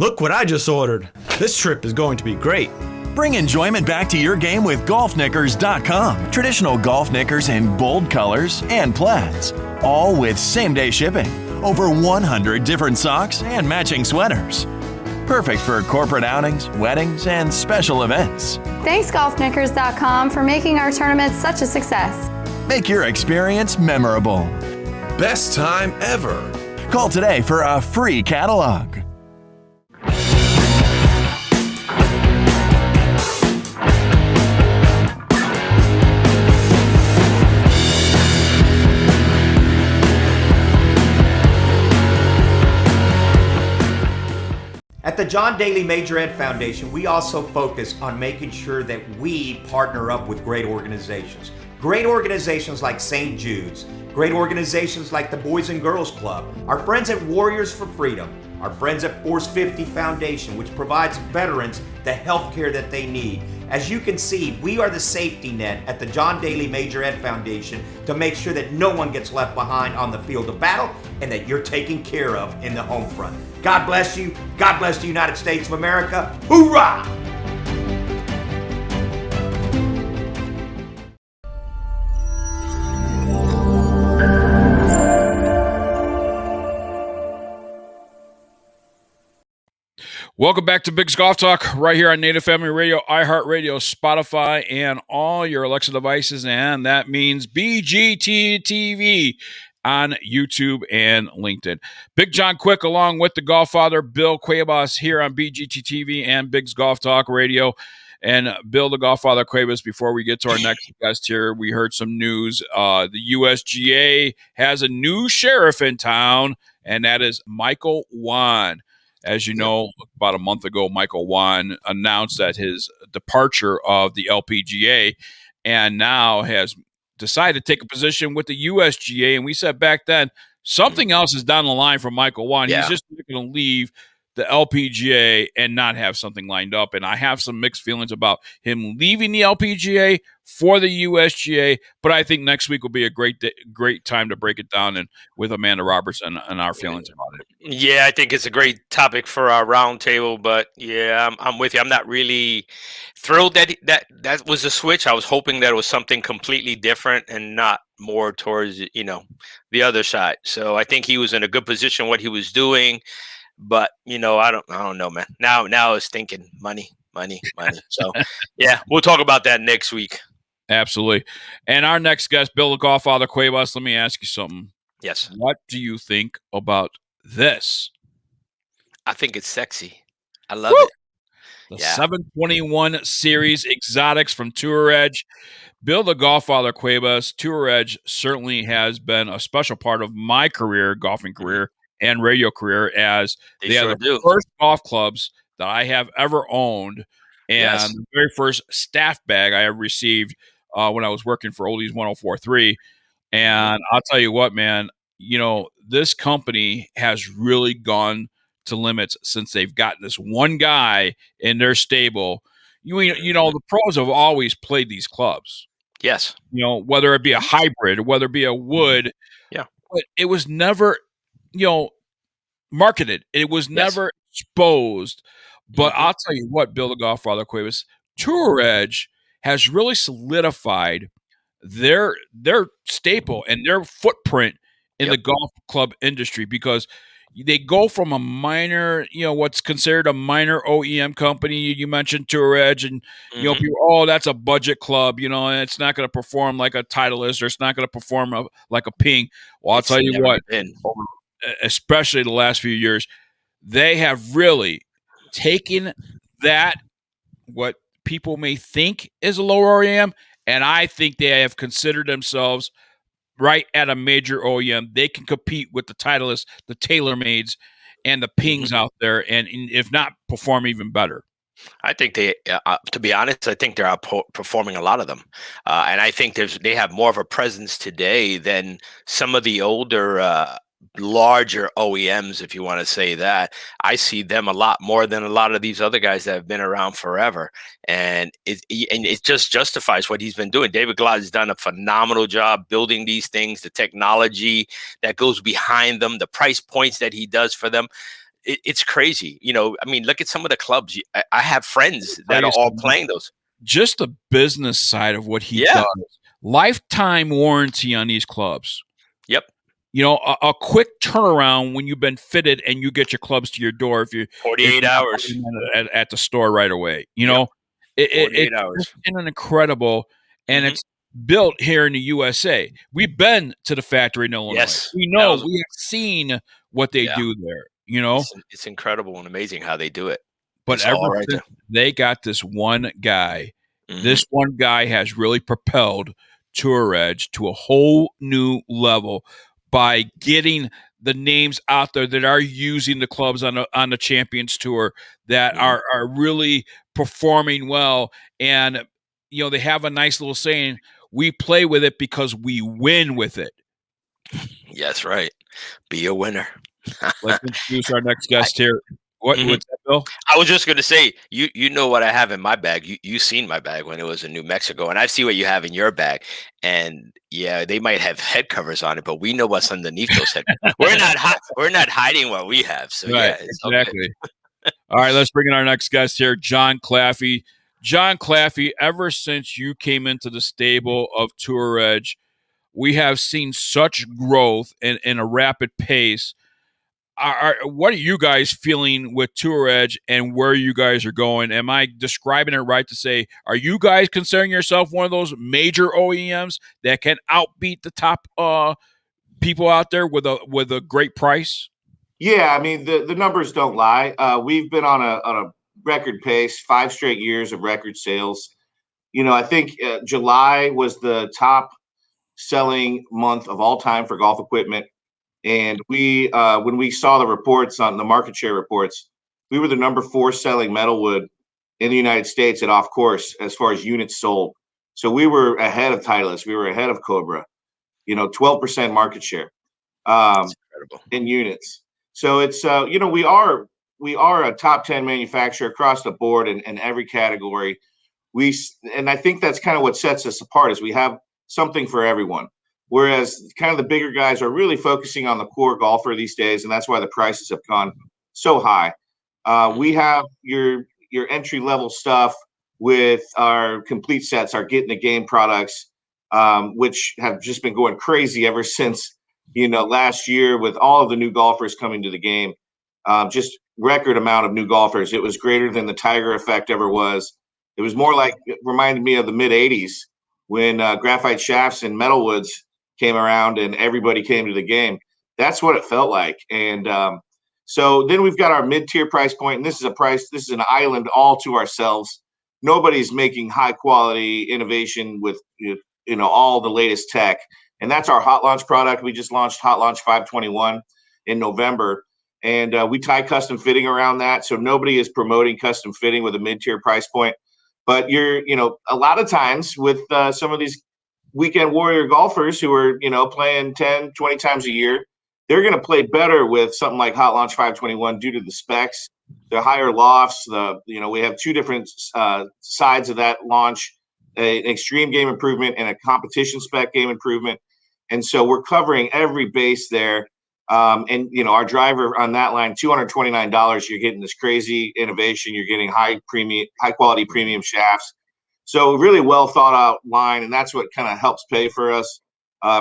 Look what I just ordered. This trip is going to be great. Bring enjoyment back to your game with golfknickers.com. Traditional golf knickers in bold colors and plaids, all with same-day shipping. Over 100 different socks and matching sweaters. Perfect for corporate outings, weddings, and special events. Thanks, golfknickers.com, for making our tournament such a success. Make your experience memorable. Best time ever. Call today for a free catalog. At the John Daly Major Ed Foundation, we also focus on making sure that we partner up with great organizations. Great organizations like St. Jude's, great organizations like the Boys and Girls Club, our friends at Warriors for Freedom, our friends at Force 50 Foundation, which provides veterans the health care that they need. As you can see, we are the safety net at the John Daly Major Ed Foundation to make sure that no one gets left behind on the field of battle and that you're taken care of in the home front. God bless you. God bless the United States of America. Hoorah! Welcome back to Big's Golf Talk right here on Native Family Radio, iHeartRadio, Spotify, and all your Alexa devices. And that means BGT-TV on YouTube and LinkedIn. Big John Quick along with the Golffather Bill Cuevas here on BGT-TV and Big's Golf Talk Radio. And Bill, the Golffather Cuevas, before we get to our next guest here, we heard some news. The USGA has a new sheriff in town, and that is Michael Wan. As you know, about a month ago, Michael Wan announced that his departure of the LPGA and now has decided to take a position with the USGA. And we said back then, something else is down the line for Michael Wan. Yeah. He's just going to leave the LPGA and not have something lined up. And I have some mixed feelings about him leaving the LPGA for the USGA, but I think next week will be a great time to break it down and with Amanda Roberts and our feelings about it. Yeah, I think it's a great topic for our roundtable, but yeah, I'm with you. I'm not really thrilled that was a switch. I was hoping that it was something completely different and not more towards, the other side. So I think he was in a good position, what he was doing. But I don't know, man. Now it's thinking money. So yeah, we'll talk about that next week. Absolutely. And our next guest, Bill the Golffather Cuevas, let me ask you something. Yes. What do you think about this? I think it's sexy. I love it. The 721 Series Exotics from Tour Edge. Bill the Golffather Cuevas, Tour Edge certainly has been a special part of my career, golfing career, and radio career, as they are the first golf clubs that I have ever owned, and the very first staff bag I ever received when I was working for Oldies 104.3. And I'll tell you what, man, this company has really gone to limits since they've gotten this one guy in their stable. The pros have always played these clubs. Yes. Whether it be a hybrid or whether it be a wood. Yeah. But it was never marketed. It was never exposed. But I'll tell you what, Bill the Golffather Cuevas, Tour Edge has really solidified their staple and their footprint in the golf club industry, because they go from a minor, what's considered a minor OEM company. You mentioned Tour Edge, and people, that's a budget club, and it's not going to perform like a Titleist, or it's not going to perform like a Ping. Well, I'll tell you what, especially the last few years, they have really taken that, what people may think is a lower OEM, and I think they have considered themselves right at a major OEM. They can compete with the Titleists, the TaylorMades, and the Pings out there, and if not, perform even better. I think they, to be honest, I think they're outperforming a lot of them, and I think they have more of a presence today than some of the older, larger OEMs, if you want to say that. I see them a lot more than a lot of these other guys that have been around forever, and it just justifies what he's been doing. David Glott has done a phenomenal job building these things, the technology that goes behind them, the price points that he does for them. it's crazy. I mean, look at some of the clubs. I have friends that are all playing those. Just the business side of what he Yeah. does. Lifetime warranty on these clubs. Yep. A quick turnaround when you've been fitted and you get your clubs to your door if 48 you're not hours. at the store right away. Yep. 48 it's hours. just an incredible, and it's built here in the USA. We've been to the factory in Illinois. Yes. We know, we have seen what they do there, It's incredible and amazing how they do it. But It's ever all right since there. they got this one guy, this one guy has really propelled Tour Edge to a whole new level by getting the names out there that are using the clubs on the Champions Tour that are really performing well. And they have a nice little saying, we play with it because we win with it. Yes, right. Be a winner. Let's introduce our next guest here. What's that, Bill? I was just going to say, you know what I have in my bag. You seen my bag when it was in New Mexico, and I see what you have in your bag. And yeah, they might have head covers on it, but we know what's underneath those head covers. We're not hiding what we have. So right, yeah, it's exactly. Okay. All right, let's bring in our next guest here, Jon Claffey. Jon Claffey, ever since you came into the stable of Tour Edge, we have seen such growth in a rapid pace. What are you guys feeling with Tour Edge and where you guys are going? Am I describing it right to say, are you guys considering yourself one of those major OEMs that can outbeat the top people out there with a great price? Yeah, I mean the numbers don't lie. We've been on a record pace, 5 straight years of record sales. I think July was the top selling month of all time for golf equipment. And we, when we saw the reports on the market share reports, we were the number 4 selling metalwood in the United States at off course as far as units sold. So we were ahead of Titleist. We were ahead of Cobra, 12% market share in units. So it's, we are a top 10 manufacturer across the board in every category. And I think that's kind of what sets us apart is we have something for everyone. Whereas kind of the bigger guys are really focusing on the core golfer these days, and that's why the prices have gone so high. We have your entry level stuff with our complete sets, our Get in the Game products, which have just been going crazy ever since last year with all of the new golfers coming to the game. Just record amount of new golfers. It was greater than the Tiger effect ever was. It was more like it reminded me of the mid '80s when graphite shafts and metalwoods came around and everybody came to the game. That's what it felt like. And so then we've got our mid-tier price point, and this is an island all to ourselves. Nobody's making high quality innovation with all the latest tech. And that's our Hot Launch product. We just launched Hot Launch 521 in November. And we tie custom fitting around that. So nobody is promoting custom fitting with a mid-tier price point. But a lot of times with some of these weekend warrior golfers who are, playing 10, 20 times a year, they're going to play better with something like Hot Launch 521 due to the specs, the higher lofts. We have 2 different sides of that launch, an extreme game improvement and a competition spec game improvement. And so we're covering every base there. Our driver on that line, $229, you're getting this crazy innovation. You're getting high quality premium shafts. So really well thought out line. And that's what kind of helps pay for us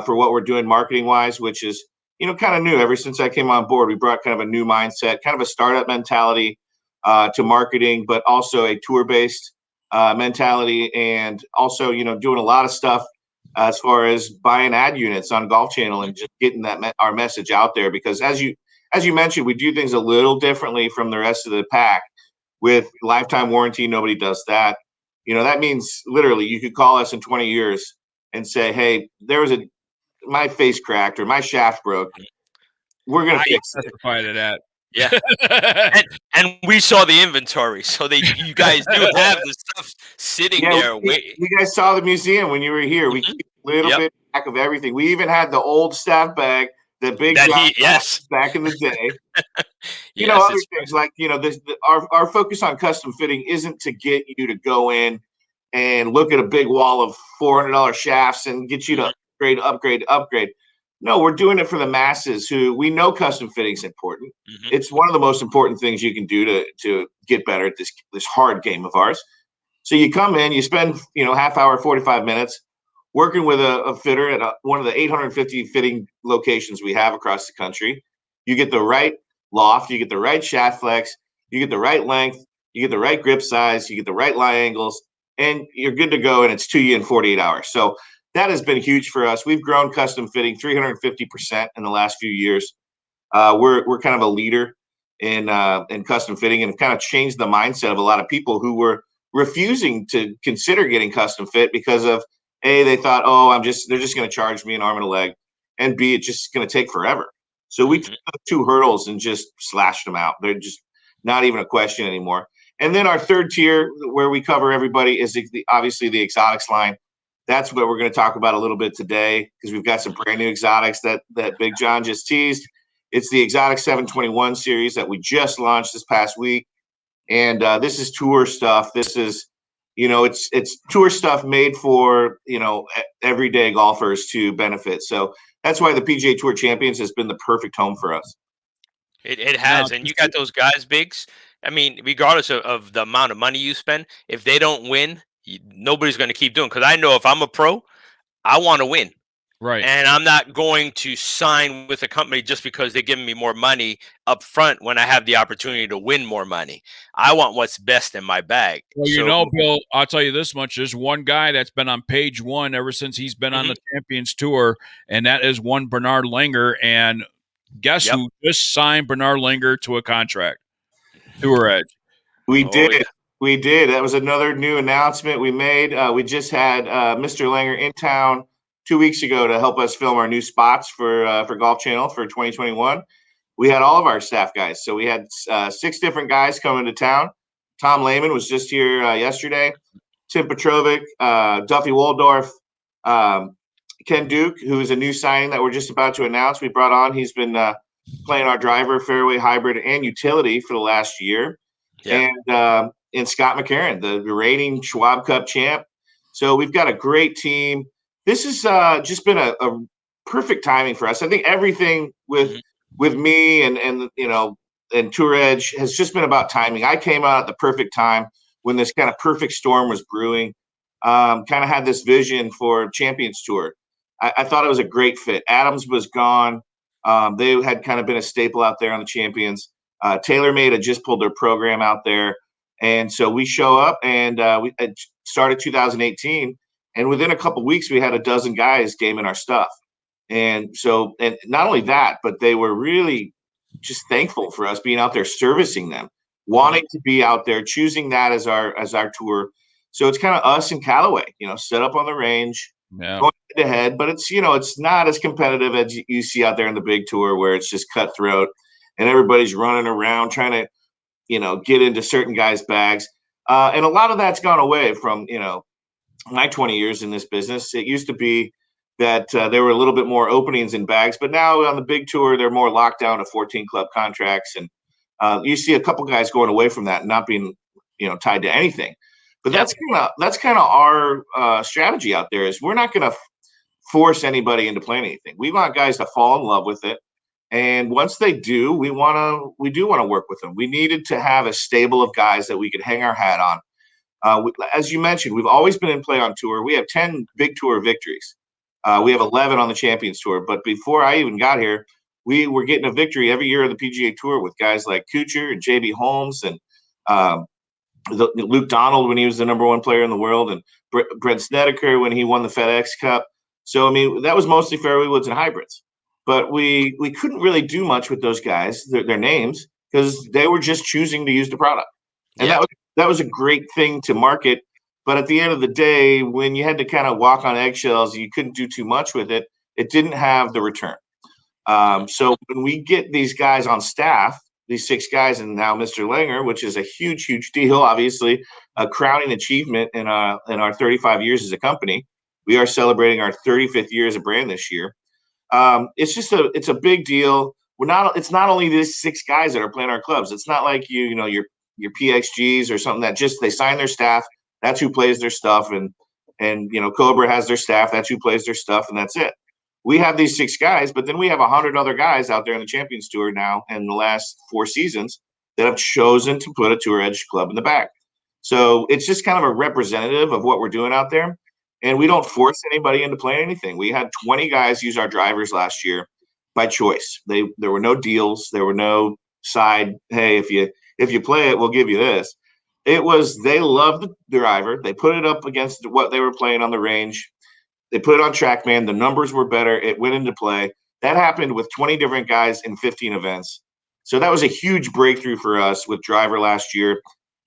for what we're doing marketing wise, which is, kind of new. Ever since I came on board, we brought kind of a new mindset, kind of a startup mentality to marketing, but also a tour based mentality. And also, doing a lot of stuff as far as buying ad units on Golf Channel and just getting our message out there. Because as you mentioned, we do things a little differently from the rest of the pack with lifetime warranty. Nobody does that. That means literally you could call us in 20 years and say, hey, my face cracked or my shaft broke. We're going to fix it. Testify to that. Yeah. and we saw the inventory. So you guys do have the stuff sitting there waiting. You guys saw the museum when you were here. We keep a little bit back of everything. We even had the old staff bag, the big back in the day. Other things like, our focus on custom fitting isn't to get you to go in and look at a big wall of $400 shafts and get you to upgrade. No, we're doing it for the masses who we know custom fitting is important. Hmm. It's one of the most important things you can do to get better at this hard game of ours. So you come in, you spend half hour, 45 minutes working with a fitter at one of the 850 fitting locations we have across the country. You get the right loft, you get the right shaft flex, you get the right length, you get the right grip size, you get the right lie angles, and you're good to go. And it's to you in 48 hours. So that has been huge for us. We've grown custom fitting 350% in the last few years. We're kind of a leader in custom fitting, and kind of changed the mindset of a lot of people who were refusing to consider getting custom fit because of A, they thought, oh, they're just going to charge me an arm and a leg, and B, it's just going to take forever. So we took those two hurdles and just slashed them out. They're just not even a question anymore. And then our third tier, where we cover everybody, is obviously the exotics line. That's what we're going to talk about a little bit today, because we've got some brand new exotics that Big John just teased. It's the Exotic 721 series that we just launched this past week. And this is tour stuff. This is, it's tour stuff made for, everyday golfers to benefit. So that's why the PGA Tour Champions has been the perfect home for us. It Now, has, and you got those guys, Bigs. I mean, regardless of the amount of money you spend, if they don't win, nobody's going to keep doing. Because I know if I'm a pro, I want to win. right. And I'm not going to sign with a company just because they're giving me more money up front when I have the opportunity to win more money. I want what's best in my bag. Well, So, Bill, I'll tell you this much. There's one guy that's been on page one ever since he's been on mhm, the Champions Tour, and that is one Bernard Langer. And guess yep. who just signed Bernard Langer to a contract? Tour Edge. We Oh, did. yeah. We did. That was another new announcement we made. We just had Mr. Langer in town 2 weeks ago to help us film our new spots for Golf Channel for 2021. We had all of our staff guys. So we had 6 different guys coming to town. Tom Lehman was just here yesterday. Tim Petrovic, Duffy Waldorf, um, Ken Duke, who is a new signing that we're just about to announce. We brought on. He's been playing our driver, fairway, hybrid, and utility for the last year. Yeah. And Scott McCarron, the reigning Schwab Cup champ. So we've got a great team. This has just been a perfect timing for us. I think everything Mhm. with me and Tour Edge has just been about timing. I came out at the perfect time when this kind of perfect storm was brewing. Kind of had this vision for Champions Tour. I thought it was a great fit. Adams was gone. They had kind of been a staple out there on the Champions. TaylorMade had just pulled their program out there. And so we show up, and we started 2018. And within a couple of weeks, we had a dozen guys gaming our stuff. And so, and not only that, but they were really just thankful for us being out there servicing them, wanting to be out there, choosing that as our tour. So it's kind of us and Callaway, set up on the range, Yeah. going head to head, but it's not as competitive as you see out there in the big tour, where it's just cutthroat and everybody's running around trying to, get into certain guys' bags. And a lot of that's gone away from, my 20 years in this business. It used to be that there were a little bit more openings in bags, but now on the big tour, they're more locked down to 14 club contracts. And you see a couple guys going away from that and not being, tied to anything. But Yep. that's kind of our strategy out there. Is we're not going to force anybody into playing anything. We want guys to fall in love with it. And once they do, we do want to work with them. We needed to have a stable of guys that we could hang our hat on. As you mentioned, we've always been in play on tour. We have 10 big tour victories. We have 11 on the Champions Tour. But before I even got here, we were getting a victory every year of the PGA Tour with guys like Kuchar and JB Holmes and Luke Donald when he was the number one player in the world, and Brent Snedeker when he won the FedEx Cup. So, I mean, that was mostly fairway woods and hybrids. But we couldn't really do much with those guys, their names, because they were just choosing to use the product. And Yeah. that was a great thing to market. But at the end of the day, when you had to kind of walk on eggshells, you couldn't do too much with it. It didn't have the return. So when we get these guys on staff, these 6 guys, and now Mr. Langer, which is a huge, huge deal, obviously a crowning achievement in our 35 years as a company. We are celebrating our 35th year as a brand this year. It's a big deal. It's not only these 6 guys that are playing our clubs. It's not like your PXGs or something that just they sign their staff. That's who plays their stuff, and Cobra has their staff. That's who plays their stuff, and that's it. we have these 6 guys, but then we have 100 other guys out there in the Champions Tour now in the last 4 seasons that have chosen to put a Tour Edge club in the back. So it's just kind of a representative of what we're doing out there. And we don't force anybody into playing anything. We had 20 guys use our drivers last year by choice. There were no deals. There were no side, hey, if you play it, we'll give you this. It was they loved the driver. They put it up against what they were playing on the range. They put it on TrackMan. The numbers were better. It went into play. That happened with 20 different guys in 15 events. So that was a huge breakthrough for us with driver last year.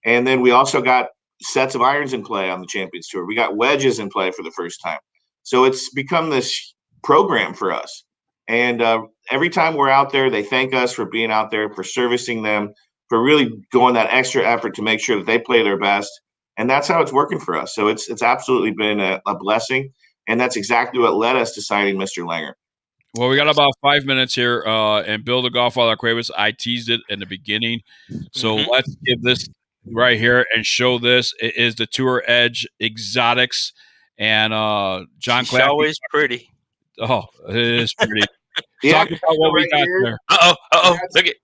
And then we also got sets of irons in play on the Champions Tour. We got wedges in play for the first time. So it's become this program for us. And every time we're out there, they thank us for being out there, for servicing them, for really going that extra effort to make sure that they play their best. And that's how it's working for us. So it's absolutely been a blessing. And that's exactly what led us to signing Mr. Langer. Well, we got about 5 minutes here, and Bill the Godfather Cuevas, I teased it in the beginning. So let's give this right here and show this. It is the Tour Edge Exotics, and Jon Claffey. Always pretty. Oh, it is pretty. Yeah, Talk about what we got there. Look at.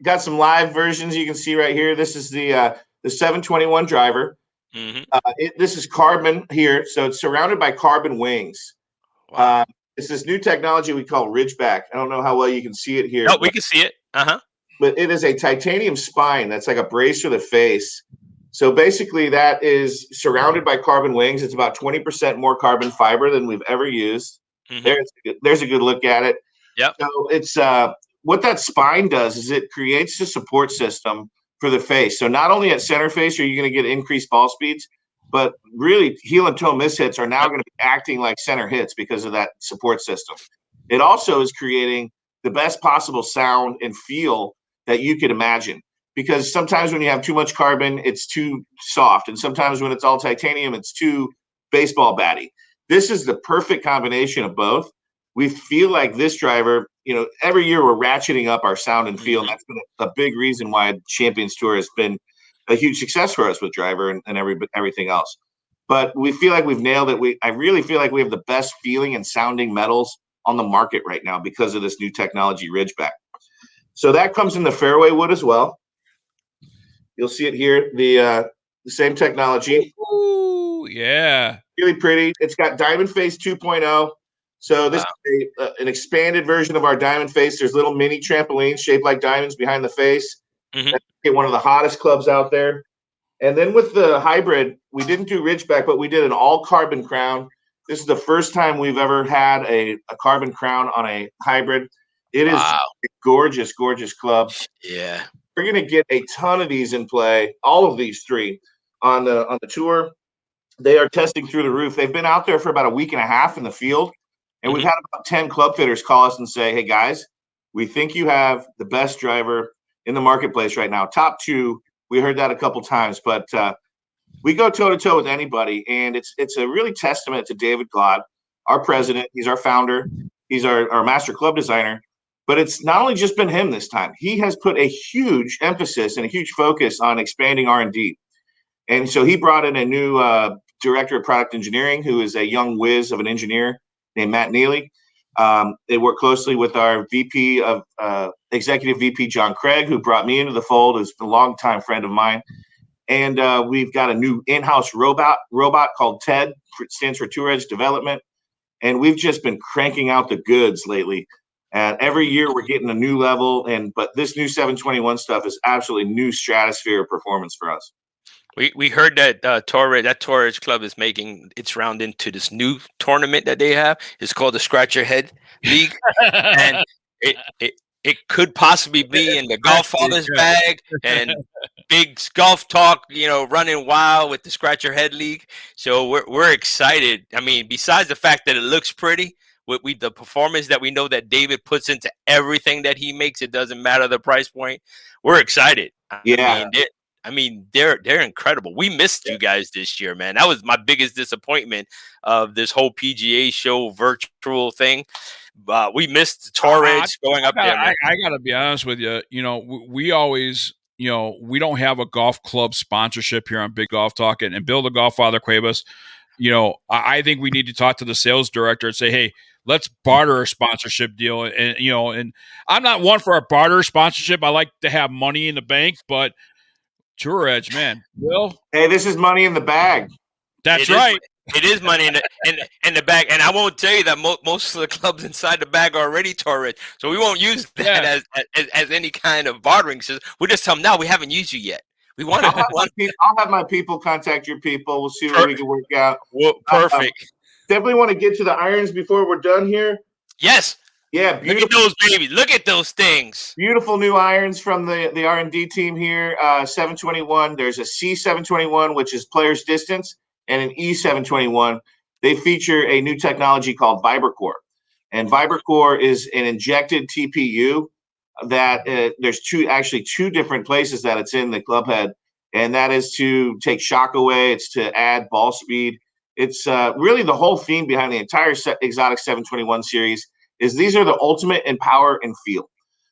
Got some live versions you can see right here. This is the 721 driver. This is carbon here, so it's surrounded by carbon wings. Wow. It's this new technology we call Ridgeback. I don't know how well you can see it here. No, we can see it. But it is a titanium spine that's like a brace for the face. So basically, that is surrounded by carbon wings. It's about 20% more carbon fiber than we've ever used. There's a good look at it. Yep. So it's what that spine does is it creates a support system for the face. So not only at center face are you going to get increased ball speeds, but really heel and toe miss hits are now going to be acting like center hits because of that support system. It also is creating the best possible sound and feel that you could imagine. Because sometimes when you have too much carbon, it's too soft. And sometimes when it's all titanium, it's too baseball batty. This is the perfect combination of both. We feel like this driver, every year we're ratcheting up our sound and feel. And that's been a big reason why Champions Tour has been a huge success for us with driver and everything else. But we feel like we've nailed it. I really feel like we have the best feeling and sounding metals on the market right now because of this new technology, Ridgeback. So that comes in the fairway wood as well. You'll see it here, the same technology. Ooh, yeah. Really pretty. It's got Diamond Face 2.0. So this is an expanded version of our Diamond Face. There's little mini trampolines shaped like diamonds behind the face. Get one of the hottest clubs out there. And then with the hybrid, we didn't do Ridgeback, but we did an all-carbon crown. This is the first time we've ever had a carbon crown on a hybrid. It is a gorgeous, gorgeous club. Yeah. We're going to get a ton of these in play, all of these 3 on the tour. They are testing through the roof. They've been out there for about a week and a half in the field, and we've had about 10 club fitters call us and say, hey, guys, we think you have the best driver in the marketplace right now. Top 2, we heard that a couple times, but we go toe-to-toe with anybody, and it's a really testament to David Glod, our president. He's our founder. He's our master club designer. But it's not only just been him this time. He has put a huge emphasis and a huge focus on expanding R&D. And so he brought in a new director of product engineering, who is a young whiz of an engineer named Matt Neely. They work closely with our VP of executive VP, John Craig, who brought me into the fold, who's a longtime friend of mine. And we've got a new in-house robot called TED, stands for Tour Edge Development. And we've just been cranking out the goods lately. And every year we're getting a new level, but this new 721 stuff is absolutely new stratosphere of performance for us. We heard that Tour Edge Club is making its round into this new tournament that they have. It's called the Scratch Your Head League, and it could possibly be in the Golf Fathers bag and Big Golf Talk, running wild with the Scratch Your Head League. So we're excited. I mean, besides the fact that it looks pretty. With the performance that we know that David puts into everything that he makes, it doesn't matter the price point. We're excited. Yeah. They're incredible. We missed you guys this year, man. That was my biggest disappointment of this whole PGA show virtual thing. We missed Tour Edge going up there. Man. I got to be honest with you. We always, we don't have a golf club sponsorship here on Big Golf Talk, and Bill the Godfather Cuevas. I think we need to talk to the sales director and say, hey, let's barter a sponsorship deal. And and I'm not one for a barter sponsorship. I like to have money in the bank, but Tour Edge, man, Bill. Hey, this is money in the bag. That's right. It is money in the bag, and I won't tell you that most of the clubs inside the bag are already Torrid, so we won't use that as any kind of bartering system. We'll just tell them, no, we haven't used you yet. We want to. I'll have my people contact your people. We'll see what we can work out. Well, perfect. Definitely want to get to the irons before we're done here. Yes. Yeah, beautiful. Look at those babies. Look at those things. Beautiful new irons from the R&D team here. 721. There's a C721, which is player's distance, and an E721. They feature a new technology called VibraCore. And VibraCore is an injected TPU that there's two different places that it's in the club head. And that is to take shock away. It's to add ball speed. It's really the whole theme behind the entire Exotic 721 series is these are the ultimate in power and feel.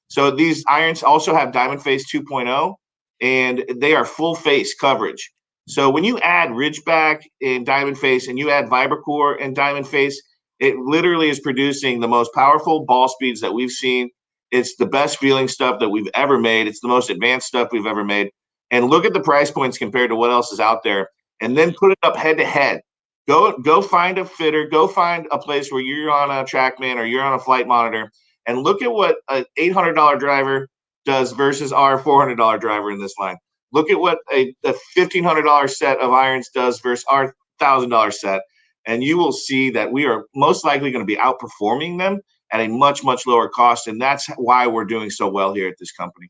So these irons also have Diamond Face 2.0, and they are full face coverage. So when you add Ridgeback in Diamond Face and you add VibraCore in Diamond Face, it literally is producing the most powerful ball speeds that we've seen. It's the best feeling stuff that we've ever made. It's the most advanced stuff we've ever made. And look at the price points compared to what else is out there, and then put it up head to head. Go find a fitter. Go find a place where you're on a TrackMan or you're on a flight monitor, and look at what an $800 driver does versus our $400 driver in this line. Look at what a $1,500 set of irons does versus our $1,000 set, and you will see that we are most likely going to be outperforming them at a much, much lower cost, and that's why we're doing so well here at this company.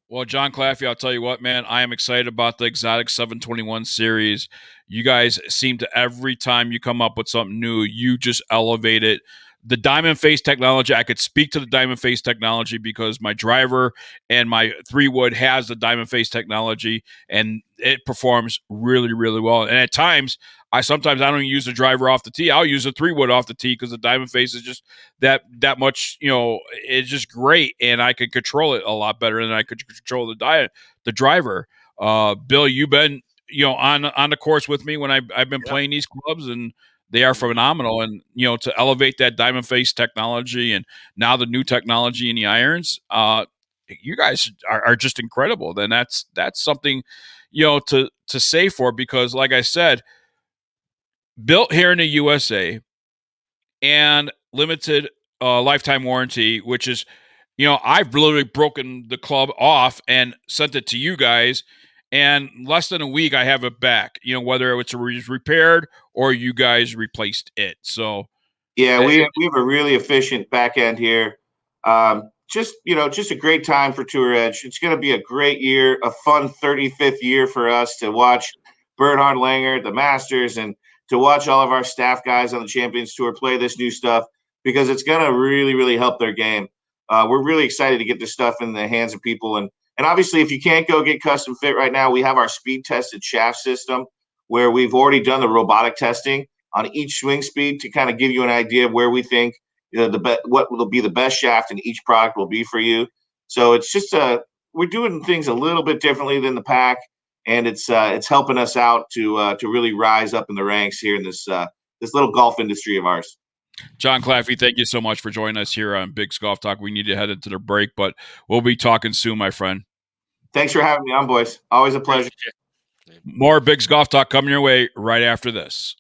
Well, Jon Claffey, I'll tell you what, man, I am excited about the Exotic 721 series. You guys seem to, every time you come up with something new, you just elevate it. The Diamond Face technology, I could speak to the Diamond Face technology because my driver and my 3-wood has the Diamond Face technology, and it performs really, really well. And at times, sometimes I don't use the driver off the tee. I'll use a 3-wood off the tee because the Diamond Face is just that much, it's just great, and I can control it a lot better than I could control the driver. Bill, you've been on the course with me when I've been playing these clubs, and they are phenomenal. And to elevate that Diamond Face technology and now the new technology in the irons, you guys are just incredible. Then that's something to say for, because like I said, built here in the USA and limited lifetime warranty, which is, I've literally broken the club off and sent it to you guys, and less than a week I have it back, whether it's repaired or you guys replaced it. So yeah, we have a really efficient back end here. Just a great time for Tour Edge. It's going to be a great year, a fun 35th year for us to watch Bernhard Langer, the Masters, and to watch all of our staff guys on the Champions Tour play this new stuff, because it's going to really, really help their game. We're really excited to get this stuff in the hands of people. And obviously, if you can't go get custom fit right now, we have our speed tested shaft system where we've already done the robotic testing on each swing speed to kind of give you an idea of where we think what will be the best shaft in each product will be for you. So it's just we're doing things a little bit differently than the pack, and it's helping us out to really rise up in the ranks here in this little golf industry of ours. Jon Claffey, thank you so much for joining us here on Big Golf Talk. We need to head into the break, but we'll be talking soon, my friend. Thanks for having me on, boys. Always a pleasure. More Big Golf Talk coming your way right after this.